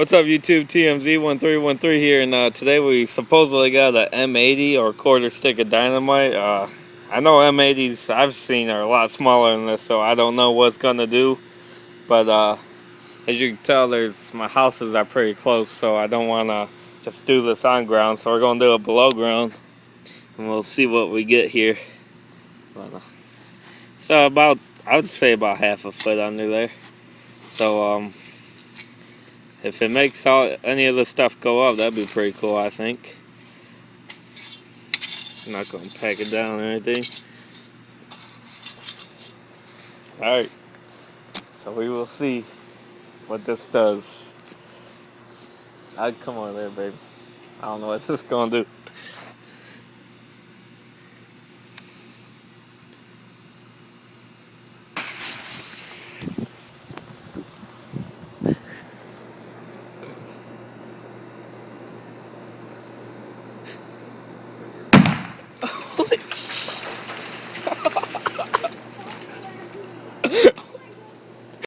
What's up, YouTube? TMZ1313 here, and today we supposedly got a M80 or quarter stick of dynamite. I know M80s I've seen are a lot smaller than this, so I don't know what's gonna do. But as you can tell, my houses are pretty close, so I don't want to just do this on ground. So we're gonna do it below ground, and we'll see what we get here. So I would say about half a foot under there. So if it makes any of the stuff go up, that'd be pretty cool, I think. I'm not going to pack it down or anything. Alright, so we will see what this does. I'd come on there, baby. I don't know what this is going to do.